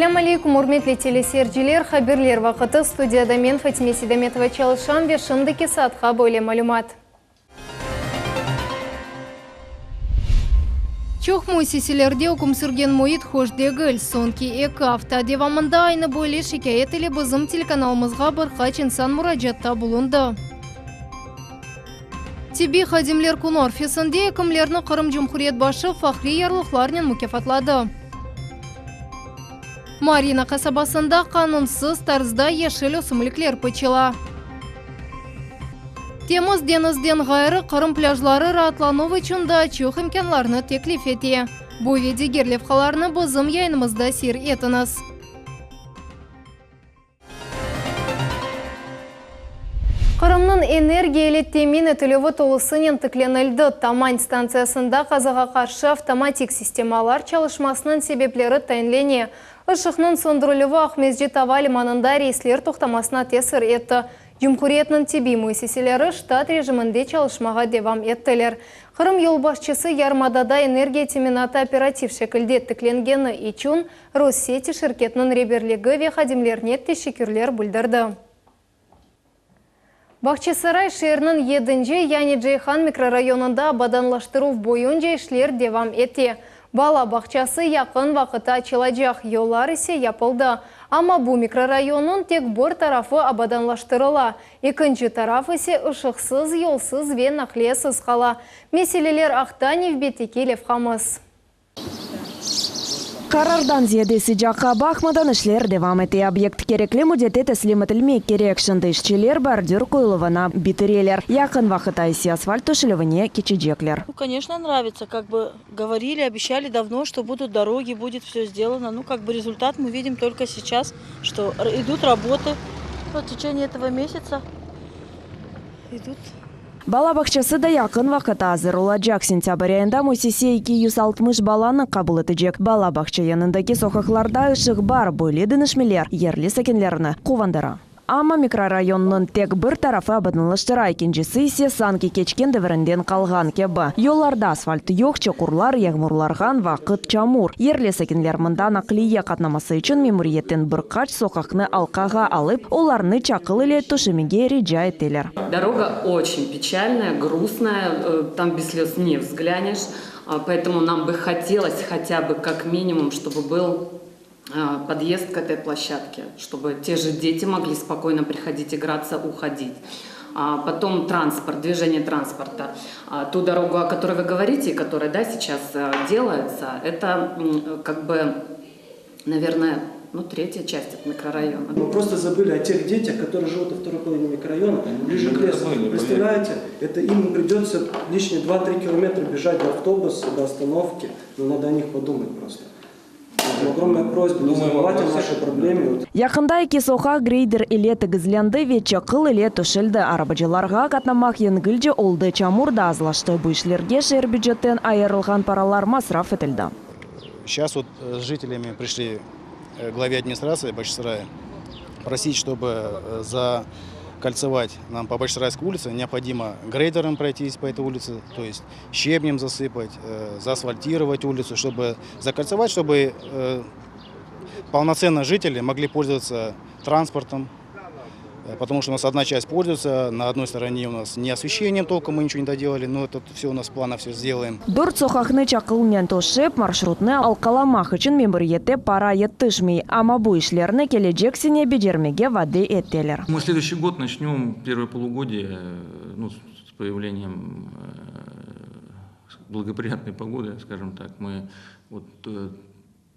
Ассаляму алейкум, урметли телесерджилер, хабирлер вақыты студияда мен Фатиме Седаметова чалышам ве шындыки саатқа бойле малюмат. Чохму сеселерде окум сүрген мойыт хождегіл, сонки екі авта девамында айны бойле шикает или бызым телеканалымызға бірқач инсан мұраджатта бұлынды. Тебе хадимлер кунор фесінде екімлерні Қырым Жұмхуриет башы фахри ярлықларнен мүкефатлады. Марина қасабасында қанунсыз тарзда ешіл өсімліклер пычыла. Теміз денізден ғайры Қырым пляжлары ратлану вычында чух имкенларны теклиф ете. Бұй дегерлев қаларны бызым яйнымызда сир етіңіз. Қырымның энергия элеттемин өтілігі толысынен тікленілді. Тамань станциясында қазаға қаршы автоматик системалар çalışmasının себеплері тайынлене. Ұшықның сондырылығы Ахмезжи Тава лиманында рейслер тоқтамасына тесір етті. Жұмхуриетнің тебе мүйсеселері штат режимінде çalışmaға девам еттілер. Қырым елбашчысы ярмадада энергия теменаты оператив шекілде тікленгені ичун Россети шirketінің реберлігі ве хадимлеріне тешекерлер бүлдірді. Бақчысарай шерінің едінже яни Джейхан микрорайонында абаданлаштыру бойынже ішлер девам етте. Бала бақчасы яқын вақыта ачылajaq, yollar ise yapıldı. Ama bu microrayonun tek bir tarafı abadanlaştırıla. İkinci taraf ise ışıksız, yolsuz ve nakliyesiz kala. Meseleler Ақтанев бетеке левхамыз. Карардан зиядесі жаққа бақмадан ішлер девам ете. Объект кереклі мүдеті тәслим етілмей керек шынды ішчелер бордюр қойылывына бітірелер. Яқын вақыт айси асфальт үшілівіне кечеджеклер. Конечно, нравится. Как бы говорили, обещали давно, что будут дороги, будет все сделано. Ну, как бы результат мы видим только сейчас, что идут работы. В течение этого месяца идут. Бала бақчасы да яқын вақыт азыр олajak. Сентябрь айында Мусисе 260 баланы қабыл етежек. Бала бақча янындаки соқықларда ышық бар бөйледін ішмелер, ерлі сәкенлеріні қувандыра. Ама микрорайонның тек бір тарафы абадынлаштыра, екіншісі ise санки кечкен дәвірінден қалған кебі. Yollarda асфальт yok, чақурлар, ягмурларған вақыт чамур. Ерлі сәкенлер мында нақлие қатнамасы үшін мемуриеттен бірқач соқақны алқаға алып, оларны чақыл или тушемеге риджа етелер. Дорога очень печальная, грустная, там без слез не взглянешь, поэтому нам бы хотелось хотя бы как минимум, чтобы был подъезд к этой площадке, чтобы те же дети могли спокойно приходить играться, уходить. Потом транспорт, движение транспорта. Ту дорогу, о которой вы говорите, которая сейчас делается, это как бы, наверное, третья часть от микрорайона. Мы просто забыли о тех детях, которые живут во второй половине микрорайона, ближе к лесу. Представляете, это им придется лишние 2-3 километра бежать до автобуса, до остановки, но надо о них подумать просто. Огромная просьба не забывать о нашей проблеме. Яқында екі соқа грейдер иле тігізленді ве чақыл иле түшілді. Арабачыларға қатнамақ енгілде олды чамурда азлашты. Бұл ішлерге шер бюджеттен айырылған паралар масраф етілді. Сейчас вот с жителями пришли главе администрации Бахчисарая просить, чтобы закольцевать нам по Бахчисарайской улице, необходимо грейдером пройтись по этой улице, то есть щебнем засыпать, заасфальтировать улицу, чтобы закольцевать, чтобы полноценно жители могли пользоваться транспортом, потому что у нас одна часть пользуется, на одной стороне у нас не освещением толком, мы ничего не доделали, но это все у нас в планах все сделаем. Дұрт соқақны чақылнен тошып, маршрутны алқаламақ үшін мембірiyette пара еттішмей, ама бұл ішлеріні кележек сене бедермеге вады еттелер. Мы следующий год начнем первое полугодие с появлением благоприятной погоды, скажем так. Мы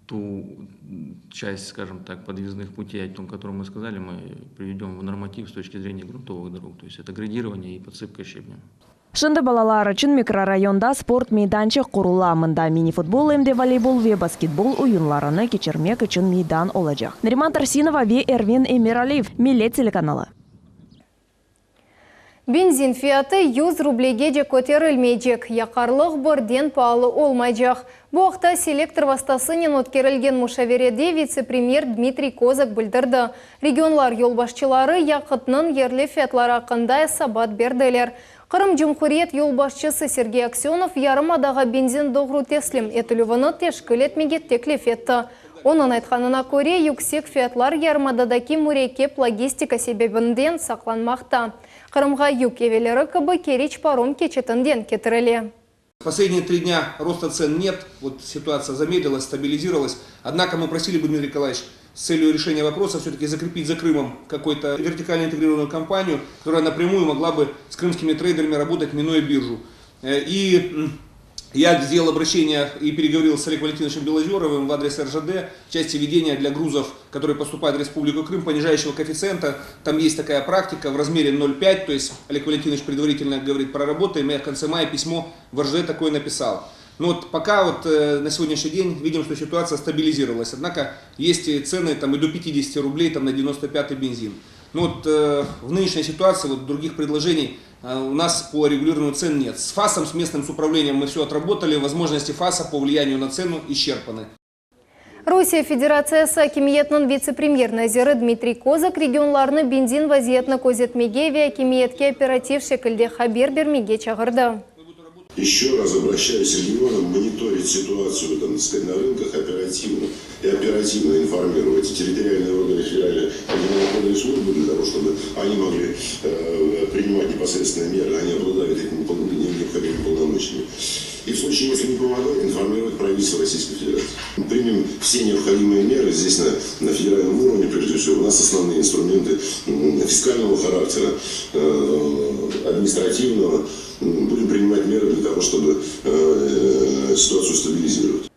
ту часть, скажем так, подъездных путей, о том, котором мы сказали, мы приведем в норматив с точки зрения грунтовых дорог. То есть это градирование и подсыпка щебнем. Шынды балалар үшін микрорайонда спорт мейданчық құрула. Мында мини-футбол, әмде волейбол ве баскетбол ойынларыны кечермек үшін мейдан олajak. Нариман Тарсинова ве Эрвин Эмиралиев, Милет телеканалы. Бензин фияты 100 рублеге же көтерілмейджек. Яқарлық бірден палы олмайжақ. Бұл ақта селектор вастасынен өткерілген мұшавереде вице-премьер Дмитрий Козак білдірді. Регионлар елбашчылары яқытның ерлі фиятлары ақында сабат берділер. Қырым Жұмхуриет елбашчысы Сергей Аксенов ярым адаға бензин доғру теслим етілівіні тешкіл етмеге теклиф етті. Onun айтқанына көре, yüksek fiyatlar ярмададаки мурекеп логистика себебінден сақланмақта. Қырымға юк евелері кыбы кереч паром кечетінден кетірілі. Последние 3 дня роста цен нет, вот ситуация замедлилась, стабилизировалась. Однако мы просили бы, Дмитрий Николаевич, с целью решения вопроса все-таки закрепить за Крымом какую-то вертикально интегрированную компанию, которая напрямую могла бы с крымскими трейдерами работать, минуя биржу. И я сделал обращение и переговорил с Олегом Валентиновичем Белозеровым в адрес РЖД в части введения для грузов, которые поступают в Республику Крым, понижающего коэффициента. Там есть такая практика в размере 0,5, то есть Олег Валентинович предварительно говорит, проработаем, я в конце мая письмо в РЖД такое написал. Но вот пока вот на сегодняшний день видим, что ситуация стабилизировалась, однако есть и цены там, и до 50 рублей там, на 95-й бензин. Но вот в нынешней ситуации вот, других предложений у нас по регулированию цен нет. С ФАСом, с местным управлением мы все отработали, возможности ФАСа по влиянию на цену исчерпаны. Россия Федерациясы Акимиетнің вице-премьер назиры Дмитрий Козак регионларны бензин вазиетні көзетмеге ве Акимиетке оператив шекілде хабер бермеге чағырды. Еще раз обращаюсь к регионам мониторить ситуацию там, сказать, на рынках оперативно и оперативно информировать территориальные органы федеральной антимонопольной службы для того, чтобы они могли принимать непосредственные меры, они обладают этими необходимыми полномочиями. И в случае, если не помогают, информировать правительство Российской Федерации. Примем все необходимые меры здесь на федеральном уровне, прежде всего. У нас основные инструменты фискального характера, административного. Будем принимать меры для того, чтобы ситуацию стабилизировать.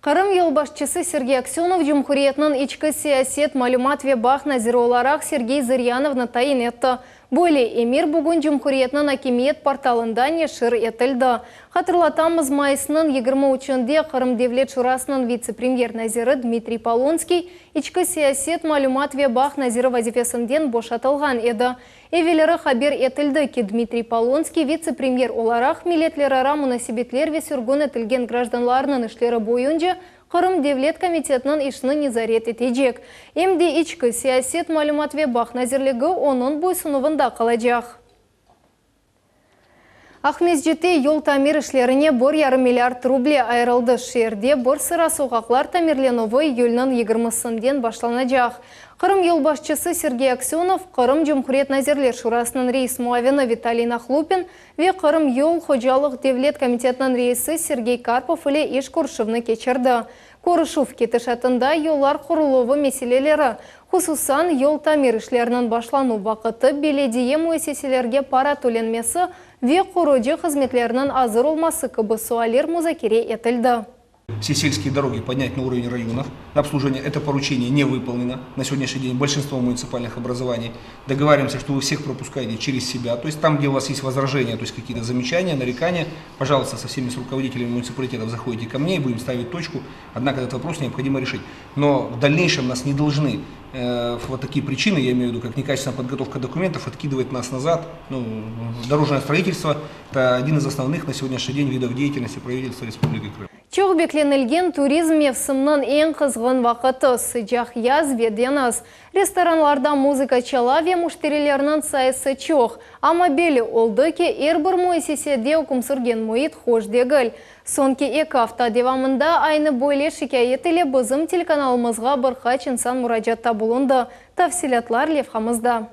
Қырым елбашчысы Сергей Аксенов Жумхуриетнің ичкі сиясет малюмат ве бақ назир оларақ Сергей Зыряновны тайын етті. Более эмир бүгін Жумхуриетнің Акимиет порталында нешір етілді. Хатырлатамыз майысының 23-де Қырым Девлет Шурасының вице-премьер назиры Дмитрий Полонский ичкі сиясет малюмат ве бақ назиры вазифесінден бошатылған еді. Эвелері хабер етілді ки Дмитрий Полонский вице-премьер оларақ милетлері мунасибетлер ве сүргін етілген гражданларының ішлері бойынша Қырым Девлет комитетінің ішіні незарет етежек. Емде ичкі сиясет малюмат ве бақ назирлігі оның бойсынуында қалajaq. Ахмезжете yol тамир ішлеріне 1,5 миллиард рубль айырылды. Шерде бір сыра соғақлар тамирленовы июльнің 20-сынден башланajaq. Қырым елбашчысы Сергей Аксенов, Қырым Жумхурет Назирлер Шурасының рейс муавины Виталий Нахлупин ве Қырым Йол Ходжалық Девлет комитетінің рейсі Сергей Карпов или Иш Куршывны кечірді. Корышув кетішатында yollar құрылуы меселелері, хусусан yol тамир ішлерінің башлану вақыты беледие муэсеселерге пара төленмесі ве құруджы қызметлерінің азыр олмасы кыбы суалер музакире етілді. Все сельские дороги поднять на уровень районов. На обслуживание это поручение не выполнено. На сегодняшний день большинство муниципальных образований. Договариваемся, что вы всех пропускаете через себя. То есть там, где у вас есть возражения, то есть какие-то замечания, нарекания, пожалуйста, со всеми руководителями муниципалитетов заходите ко мне и будем ставить точку. Однако этот вопрос необходимо решить. Но в дальнейшем нас не должны вот такие причины, я имею в виду, как некачественная подготовка документов, откидывать нас назад. Дорожное строительство – это один из основных на сегодняшний день видов деятельности правительства Республики Крым. Чоғбекленілген туризм мевсімнің ең қызғын вақыты сыжақ яз веденіз. Ресторанларда музыка чала ве муштерелерінің сайысы чоқ. Ама белі олды ке әрбір муэсеседе ұкымсырген мұйт хош дегіл. Сонки 2 hafta devamında aynı böyle şikayet ile bizim telekanalımızga birkaç insan müracaatта bulundu. Tafsilatlar levhamızda.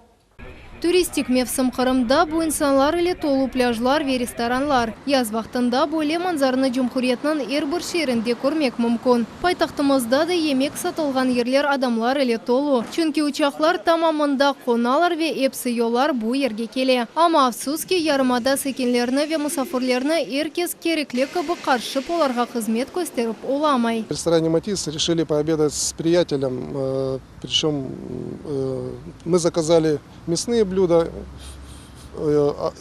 Turistik mevsim Kırım'da bu insanlar ile tolu pляжlar ve restoranlar. Yaz vaxtında böyle manzarını Cumhuriyetinin her bir şehrinde görmek mümkün. Paytaxtımızda da yemek satılgan yerler adamlar ile tolu. Çünkü uçaklar tamamında konalar ve hepsi yollar bu yerge kele. Ama afsus ki yarımada sekinlerini ve misafirlerini herkes gerekli gibi karşı polarga hizmet gösterip olamay. В ресторане «Матис» решили пообедать с приятелем, причем мы заказали мясные блюда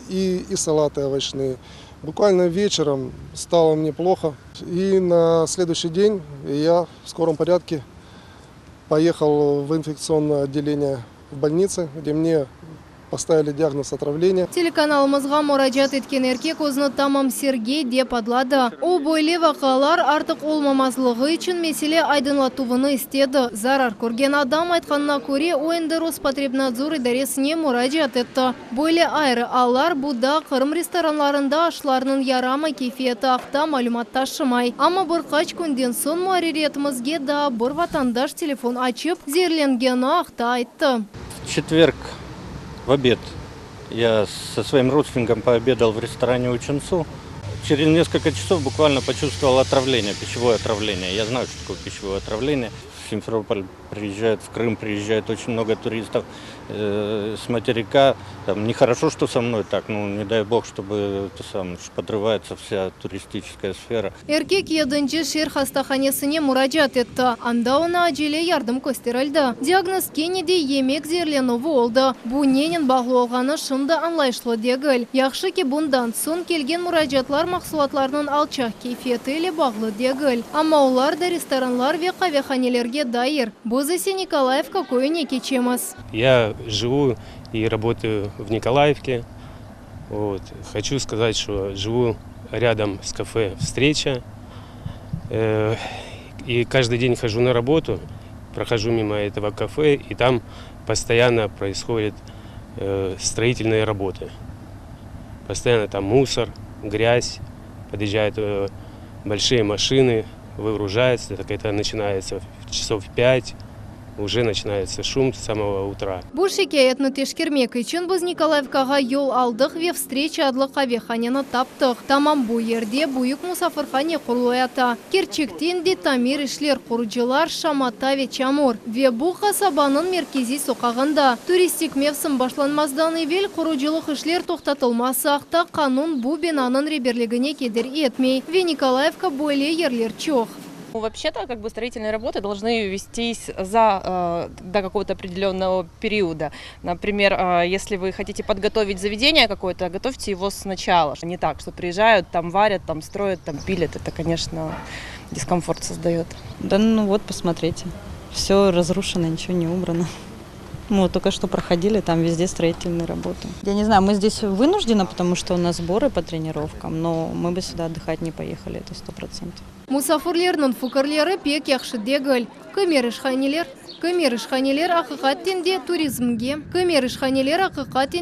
и салаты овощные. Буквально вечером стало мне плохо, и на следующий день я в скором порядке поехал в инфекционное отделение в больнице, где мне поставили диагноз отравления. Телеканалымызға мұражат еткен еркек өзіні тамам Сергей деп адлады. О бойлы вақалар артық олмамазлығы үшін меселе айдынлатуыны істеді. Зарар көрген адам айтқанына көре ойынды Роспотребнадзор идаресіне мұражат етті. Бойлы айры алар бұда Қырым ресторанларында ашларының ярамы кейфиеті ақта малюмат ташымай. Ама бір қач күнден сон мұариретімізге да бір ватандаш телефон açıp зерленгені ақта айтты. В четверг в обед я со своим родственником пообедал в ресторане у Чунцу. Через несколько часов буквально почувствовал отравление, пищевое отравление. Я знаю, что такое пищевое отравление. В Симферополь приезжает, в Крым приезжает очень много туристов с материка. Там нехорошо, что со мной так, ну не дай бог, чтобы подрывается вся туристическая сфера. Erkek 7-ci şehir hastahanesine müracaat etti. Anda ona acele yardım gösterildi. Diagnoz Kennedy yemek zerlenovu oldu. Bu nenin bağlı olğanı şimdi anlayışlı değil. Yaxşı ki bundan son kelgen müracaatlar mahsulatlarının alçaq keyfiyeti ile bağlı değil. Ama onlar da restoranlar ve kahvehanelerge dair. Biz ise Nikolaevka köyüne geçemiz. Я живу и работаю в Николаевке. Вот. Хочу сказать, что живу рядом с кафе «Встреча». И каждый день хожу на работу, прохожу мимо этого кафе, и там постоянно происходят строительные работы. Постоянно там мусор, грязь, подъезжают большие машины, выгружаются. Так это начинается в часов 5. Уже начинается шум с самого утра. Bu şikayetini teşkirmek için biz Nikolaevkaga yol aldık ve Встреча adlı kahvehaneni taptık. Tamam bu yerde büyük musafirhane kuruluyata. Kerçekten de tamir işler kurucular şamata ve çamur. Ve bu kasabanın merkezi sokağında. Turistik mevsim başlanmazdan evvel kuruculuk işler toxtatılmazsa kanun bu binanın reberligine kedir etmey. Ve Nikolaevka böyle yerler çok. Вообще-то, как бы строительные работы должны вестись до какого-то определенного периода. Например, если вы хотите подготовить заведение какое-то, готовьте его сначала. Не так, что приезжают, там варят, там строят, там пилят. Это, конечно, дискомфорт создает. Да ну вот, посмотрите. Все разрушено, ничего не убрано. Мы вот только что проходили, там везде строительные работы. Я не знаю, мы здесь вынуждены, потому что у нас сборы по тренировкам, но мы бы сюда отдыхать не поехали, это 100%. Musafirlerinin fikirleri pek yaxşı değil. Kömerişhaneler hakikaten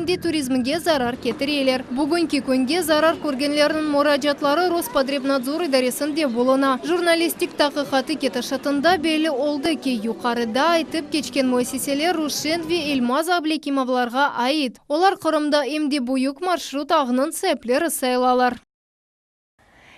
de turizmge zarar ketireler. Bugünkü günde zarar көргенлерinin müracaatları Rоспотребнадзор idaresinde buluna. Jurnalistik tahqiqatı ketişatında belli oldu ki yukarıda aytıp geçken müesseseler Ruşen ve Elmaz Ablekimovlarga ait. Olar Kırımda emdi büyük marşrut ağının sepleri sayılalar.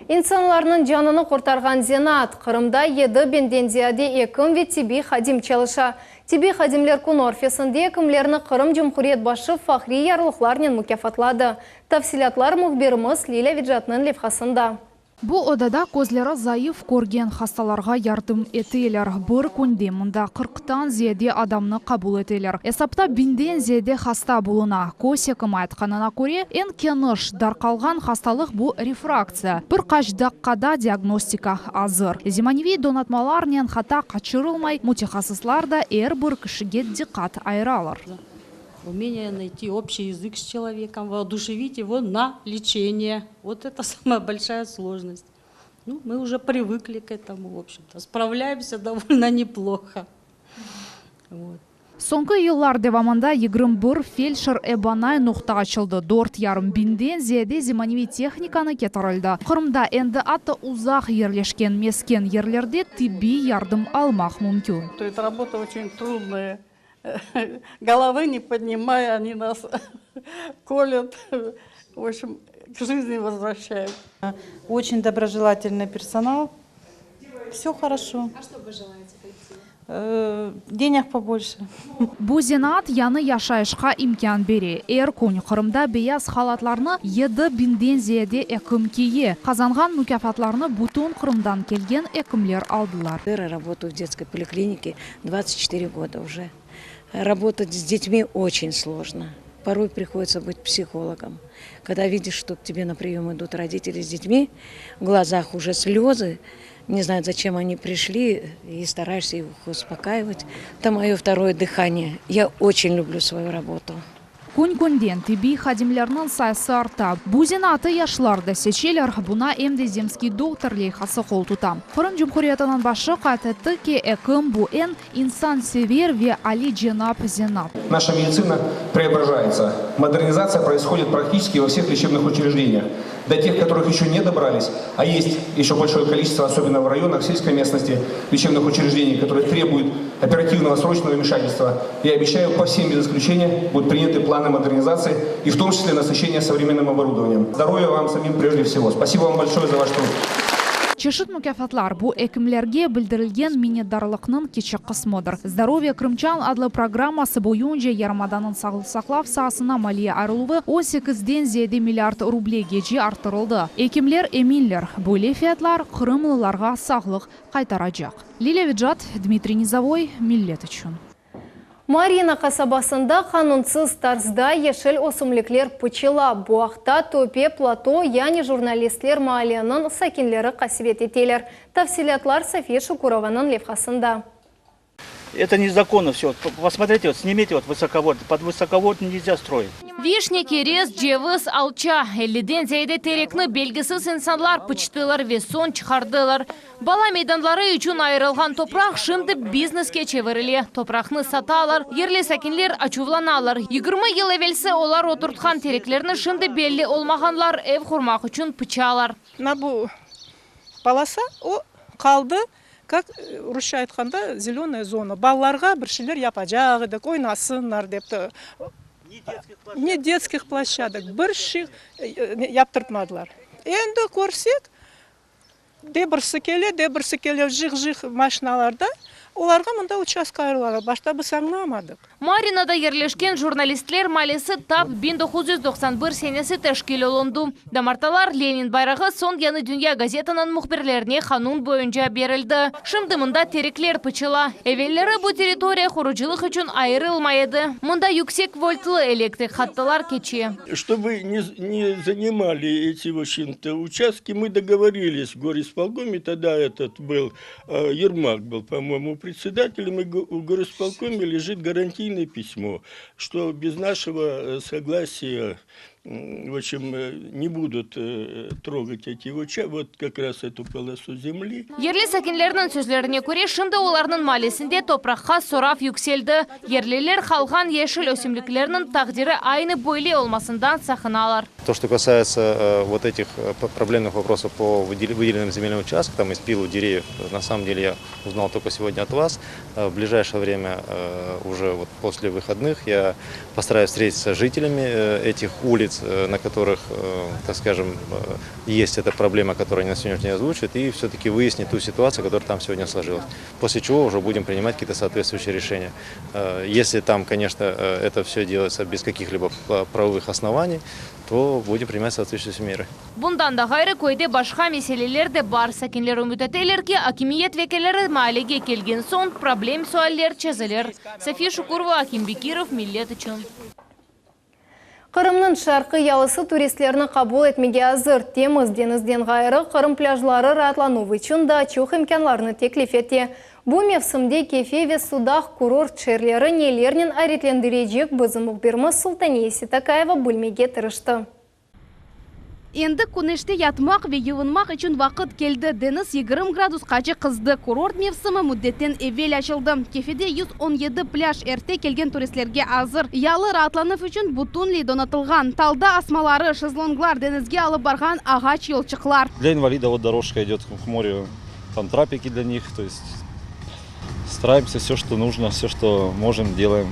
İnsanların canını kurtargan Zenat, Kırım'da 7 binden ziyade ekim ve tibi hadim çalışa. Tibi hadimler kun orfesinde ekimlerini Kırım Cumhuriyet başı Fahri yarlıklarının mükafatladı. Tafsilatlar muhbirimiz Lila Vidjatның levhasında. Bu odada gözleri zayıf көрген hastalarga yardım eteler. Bir kunde munda 40'tan ziyade adamını kabul eteler. Hesapta binden ziyade hasta buluna. Kosekim aytkanına göre en keniş darqalgan hastalık bu refraksiya. Bir kaç dakikada diagnostika hazır. Zemanevi donatmalarnen hata kaçırılmay, mutaxassislar da bir kişiге dikkat ayıralar. Умение найти общий язык с человеком, воодушевить его на лечение. Вот это самая большая сложность. Ну, мы уже привыкли к этому, в общем-то. Справляемся довольно неплохо. Вот. Соңғы yıllar devamında 21 felşer ebanay nokta açıldı. 4,5 binden ziyade zemanevi texnikаны getirildi. Kırımda endi аты uzak yerleşken mesken yerlerde tibbi yardım almak mümkün. Эта работа очень трудная. Головы не поднимая, они нас колят, в общем, к жизни возвращают. Очень доброжелательный персонал. Все хорошо. А что вы желаете коллективу? Денег побольше. Bu zenat yanı yaşayışqa imkan beri. Kun Kırımda beyaz halatlarını 7 binden ziyade ekim kiye. Kazangan mükafatlarını bütün Kırımdan kelgen ekimler aldılar. Работаю в детской поликлинике 24 года уже. Работать с детьми очень сложно. Порой приходится быть психологом. Когда видишь, что к тебе на прием идут родители с детьми, в глазах уже слезы, не знают, зачем они пришли, и стараешься их успокаивать. Это мое второе дыхание. Я очень люблю свою работу. Күн-күнден тибби хадимлернең сайысы арта. Бузин аты яшларда сечелер, буна эмде земский доктор лейхасы кол тута. Кырым Җумһуриятының башы кайтты ки экым бу эн инсан север ве али дженап зенап. Наша медицина преображается. Модернизация происходит практически во всех лечебных учреждениях. Для тех, которых еще не добрались, а есть еще большое количество, особенно в районах сельской местности, лечебных учреждений, которые требуют оперативного срочного вмешательства, я обещаю, по всем без исключения будут приняты планы модернизации и в том числе насыщения современным оборудованием. Здоровья вам самим прежде всего. Спасибо вам большое за ваш труд. Чешит мукафатлар бу экимлерге билдирилген миннетдарлыкның кичи кысмыдыр. Здоровье Крымчан адлы программасы боюнча Ярмаданын сагылык саклап саасына малия арылуы 18 зиеде миллиард рублейге артырылды. Экимлер эминлер бу фиятлар кырымлыларга саглык кайтарачак. Лилия Виджат, Дмитрий Низовой, Миллет үчүн. Марина касабасында канунсыз тарзда ешел осумликлер пычыла. Буақта топе плато, яни журналистлер маалиянын сакинлері қасибет етелер. Тавсилатлар София Шукурованың левхасында. Это незаконно все. Посмотрите, вот снимите вот высоковольт. Под высоковольт нельзя строить. Вишня, керес, джевыз, алча. Эллиден зейде терекны белгісіз инсанлар пычтылар весон чхардылар. Бала мейданлары үчүн айрылған топрақ шымды бизнеске чеверіле. Топрақны саталар, ерлі сәкінлер ачувланалар. 20 ел эвелсе олар отыртқан тереклерні шымды белли олмағанлар эв хурмақ үчүн пычалар. На бу полоса о қалды. Как Русша айтқанда зеленая зона. Балларға біршілер япажағы деп ойнасындар депті. Не детских площадок. Бірші яптыртмадылар. Енді көрсек, дебірсі келе жық машиналарда. Оларға мұнда участка айырылары. Башта біз аңламадық. Маринада ерлешкен журналистлер малесі тап 1991 сенесі тәшкел олынду. Дамарталар Ленин байрағы сон яны дүния газетанын мұхберлеріне қанун бойынша берілді. Шымды мұнда тереклер пычыла. Эвеллері бұл территория құручылық үшін айырылмайды. Мұнда юксек вольтлы электрик хаттылар кече. Чтобы не занимали эти, в общем-то, участки, мы договорились в горисполкоме, тогда этот был, Ермак был, по-моему, председателем, и в горисполкоме лежит гарантийное письмо, что без нашего согласия, в общем, не будут трогать эти вот как раз эту полосу земли. Ерлі сәкінлерінің сөзлеріне көре, шымды оларының малесінде топраққа сорав юкселді. Ерлілер халған ешіл өсімліклерінің тақдиры айны бойлы олмасындан сақыналар. То, что касается вот этих проблемных вопросов по выделенным земельным участкам, там из пилу деревьев, на самом деле я узнал только сегодня от вас. В ближайшее время, уже вот после выходных, я постараюсь встретиться с жителями этих улиц, на которых, так скажем, есть эта проблема, которую они на сегодняшний день озвучивают, и все-таки выяснить ту ситуацию, которая там сегодня сложилась. После чего уже будем принимать какие-то соответствующие решения. Если там, конечно, это все делается без каких-либо правовых оснований, то будем принимать соответствующие меры. Bundan da gayrı köyde başka meseleler de var. Sakinler ümit eteler ki hakimiyet vekilleri mahallege kelgen son problem sualler çözülür. Safiye Şukurova, Akim Bekirov, Millet için. Kırımның şarkı yalısı turistlerini kabul etmege hazır. Temiz denizden gayrı Kırım plajları rahatlanuvi için da çok imkanlarını teklif etti. Bu mevsimde kefe ve sudah kurort çerleri nelerinin aretlendirecek bizim muhbirimiz Sultaniye Sitakaeva bölmege tırıştı. Енді күнеште ятмақ ве юынмақ үшін вақыт келді. Дeniz 20 градусқачы қызды. Курорт мевсімі мүддеттен евел ашылды. Кефеде 117 пляж ерте келген туристерге азыр. Ялы ратланып үшін бутунли донатылған. Талда асмалары, шезлонглар, денізге алып барған ағач елчықлар. Для инвалидов вот дорожка идет к морю, там трапики для них, то есть стараемся все, что нужно, все, что можем, делаем.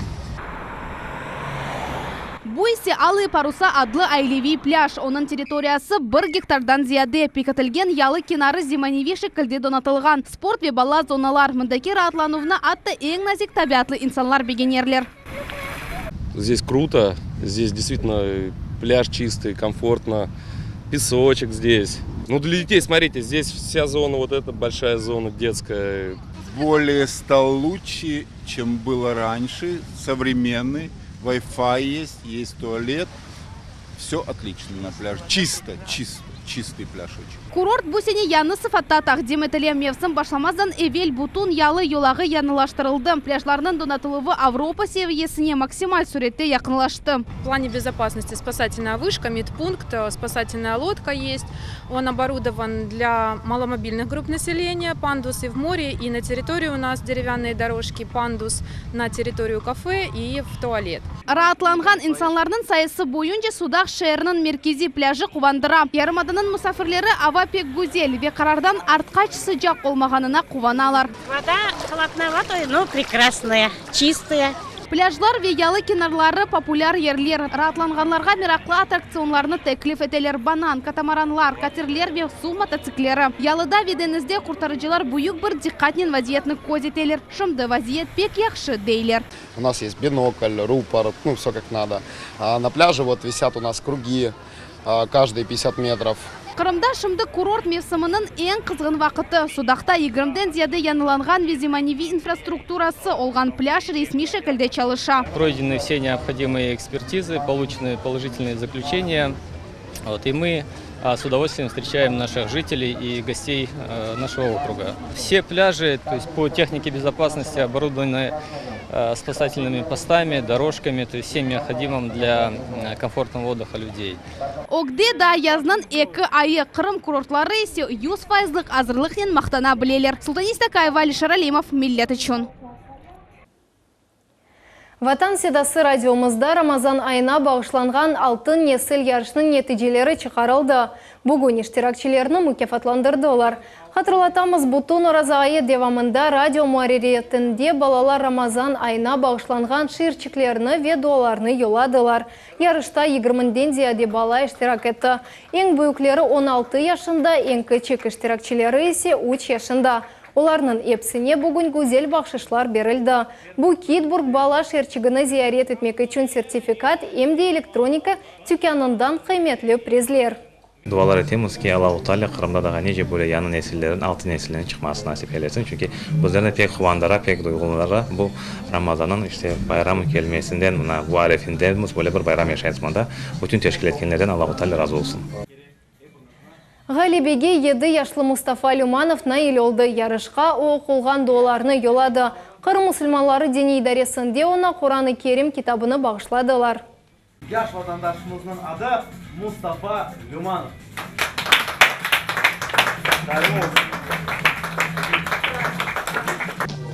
Bu ise Alı Parusa adlı ailevi pляж. Onun territoriyası 1 гектардан зияде. Пекатылген ялы kenarı zimanivi şekilde donatılgan. Sport ve balla zonalar. Mındaki rahatlanuvna atты en nazik tabiatlı insanlar beğenirler. Здесь круто. Здесь действительно пляж чистый, комфортно. Песочек здесь. Ну, для детей, смотрите, здесь вся зона, вот эта большая зона детская. Более стал лучше, чем было раньше. Современный. Wi-Fi есть туалет. Все отлично на пляже. Чистый пляж очень. Курорт бұсене яны сыфатта тақдим етілі. Мевсім башламаздан эвел бутун ялы йолағы янылаштырылды. Пляжларның донатылығы Авропа севиесіне максималь суретте яқынлашты. В плане безопасности спасательная вышка, медпункт, спасательная лодка есть. Он оборудован для маломобильных групп населения, пандусы в море, и на территории у нас деревянные дорожки, пандус на территорию кафе и в туалет. Раатланған инсанларның сайысы бойынша Судақ шәрінің меркези пляжы қувандыра. Ярымаданын мұсафирлері ава пек гүзел ве қарардан артқач sıcak olмағанына қуваналар. Вода холодная водой, но прекрасная, чистая. Пляжлар ве ялы кенарлары популяр ерлер. Раатланғанларға мирақлы аттракционларны тәклиф етелер. Банан, катамаранлар, катерлер ве су мотоциклері. Ялыда веденізде құртарыcılar бұйық бір диққатнен вазиетні көз етелер. Шымды вазиет пек яқшы дейлер. У нас есть бинокль, рупор, ну все как надо. А на пляже вот висят у нас круги, каждые 50 метров. Қырымда шымды курорт мевсімінің ең қызғын вақыты. Судақта 20-ден зияды яныланған везиманеви инфраструктурасы олған пляж ресми шекілде чалыша. Пройдены все необходимые экспертизы, получены положительные заключения. И мы с удовольствием встречаем наших жителей и гостей нашего округа. Все пляжи, то есть по технике безопасности, оборудованы спасательными постами, дорожками, то есть всем необходимым для комфортного отдыха людей. Огде да язнан экі айы Қырым курортлары есе 100% азырлықнен мақтана білелер. Султаниста Каева, Алишер Алимов, Миллет үшін. Ватан седасы радиомызда Рамазан айына бағышланған алтын несіл ярышының нәтижелері чықарылды. Бүгін іштиракчилеріні мүкефатландырды олар. Хатırlatамыз, бұтын ораза айы девамында радио муареретінде балалар Рамазан айына бағышланған ширчиклеріні ве дуаларны yoladылар. Ярышта 20-ден зияде бала іштирак етті. Ең büyüklері 16 яшында, ең кічік іштиракчилері есе 3 яшында. Оларның епсіне бүгін гүзел бақшышлар берілді. Бұл Китбург бала шерчігіні зиярет етмек үшін сертификат емде электроника тюкянындан қайметлі презлер. Dualar etimiz ki Allah-u Teala Kırım'da da nece böyle yanı nesillerin, altı nesillerin çıkmasını nasip eylesin. Çünkü bizlerine pek kuvandara, pek duygulara bu Ramazan'ın işte bayram kelimesinden, bu arefinden böyle bir bayram yaşayısmada bütün teşkil etkenlerden Allah-u Teala razı olsun. Галибеге 7 яшлы Мустафа Люманов наил олды. Ярышқа оқылған дуаларны yolады. Қыр мұсылманлары діни идаресінде ona Құран-ы Керим китабыны бағышладылар. Яш ватандаşımızın adı Mustafa Люманов.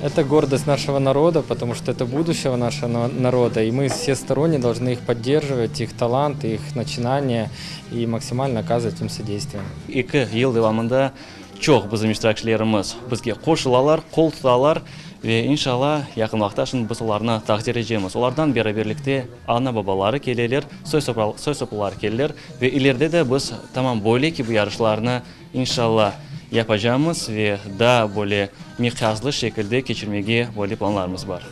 Это гордость нашего народа, потому что это будущего нашего народа, и мы всесторонне должны их поддерживать, их талант, их начинания и максимально оказывать им содействие. 2 ел devamında çok bizim iştirakçılarımız bizge qoşılalar, qol tutalar ve inşallah yakın vaqtda şun biz ularni taqdir edeceğiz. Ulardan beri birlikte ana babaları kelirler, soy sopular kelirler ve ileride de biz tamam böyle ki bu yarışlarını inşallah yapacağımız ve daha böyle miqyaslı şekilde geçirmege böyle planlarımız var.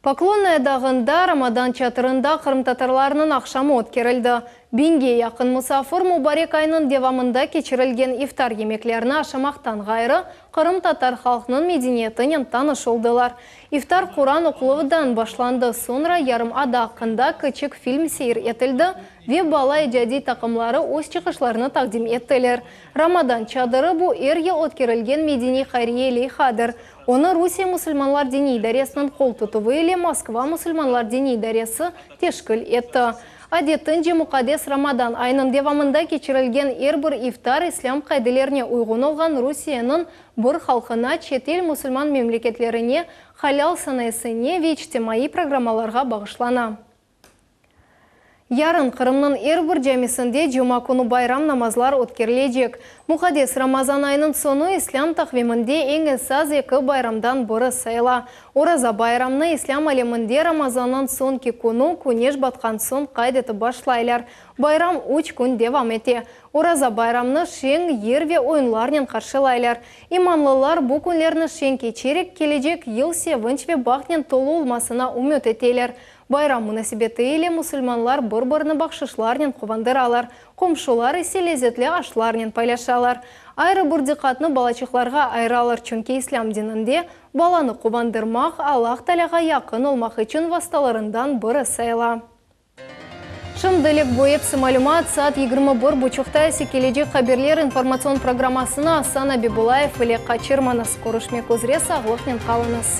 Поклонная дағында Рамадан чатырында Қырым татарларының ақшамы өткерілді. Бенге яқын мұсафыр Мубарек айының девамында кечірілген ифтар емеклеріні ашамақтан ғайры Қырым татар халқының медениетінен таныш олдылар. Ифтар Құран оқылығыдан башланды, sonra ярым ада ақында кічік фильм сейір етілді ве бала әжәди тақымлары өз чықышларыны тақдим еттілер. Рамадан чадыры бұл ерге өткерілген медени хайриелей хадыр. Оны Русия мұсылманлар діни идаресінің қол тұтывы еле Москва мұсылманлар діни идаресі тешкіл етті. Адетінже мұқадес Рамадан айының девамында кечірілген әрбір ифтар ислам қайдылеріне ұйғын олған Русияның бір халқына четел мұсылман мемлекетлеріне халял санайсыне вечтемайы программаларға бағышлана. Ярын Қырымның әрбір жәмесінде жұма күні байрам намазлар өткерілежек. Мұқадес Рамазан айының соны ислам тақвимінде ең саз екі байрамдан бірі сайла. Ораза байрамны ислам әлемінде Рамазанның сонки күні күнеш батқан сон қайдеті башлайлар. Байрам 3 күн девам ете. Ораза байрамны шең ерве ойынларнен қаршылайлар. Иманлылар бұл күнлерні шең кечерек кележек ел севінчве бақнен толу олмасына үміт етелер. Байрам мұнасибеті еле мұсылманлар бір-біріні бақшышларнен қувандыралар, қомшылар есе лезетлі ашларнен пайлашалар. Айры бір диқатны балачықларға айралар, чүнке ислам динінде баланы қувандырмақ, Аллах Талаға яқын олмақ үшін васталарындан бірі сайла. Шымдылық бойепсі малюмат саат 21 бұчықта секеледе қаберлер информацион программасына Сана Бибулаев или Қачырманас көрішмек өзре сағылықнен қалыныз.